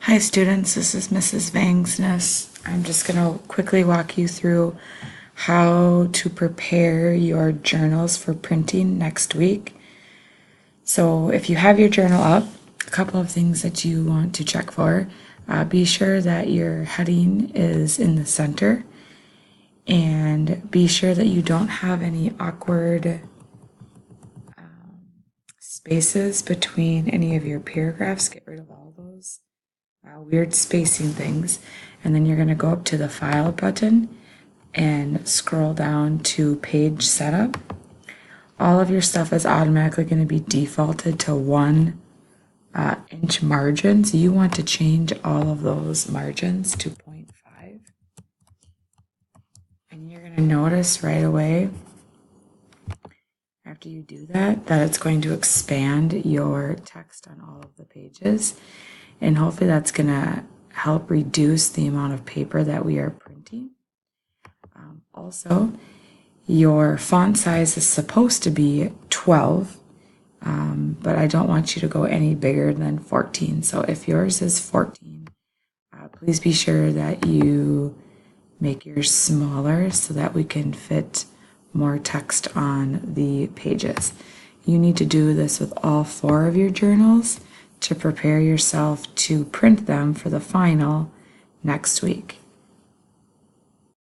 Hi students, this is Mrs. Vangsness. I'm just going to quickly walk you through how to prepare your journals for printing next week. So if you have your journal up, a couple of things that you want to check for. Be sure that your heading is in the center, and be sure that you don't have any awkward spaces between any of your paragraphs. Get rid of all those weird spacing things, and then you're going to go up to the file button and scroll down to page setup. All of your stuff is automatically going to be defaulted to 1 inch margins. You want to change all of those margins to 0.5, and you're going to notice right away after you do that it's going to expand your text on all of the pages, and hopefully that's going to help reduce the amount of paper that we are printing. Also, your font size is supposed to be 12, but I don't want you to go any bigger than 14. So if yours is 14, please be sure that you make yours smaller so that we can fit more text on the pages. You need to do this with all 4 of your journals to prepare yourself to print them for the final next week.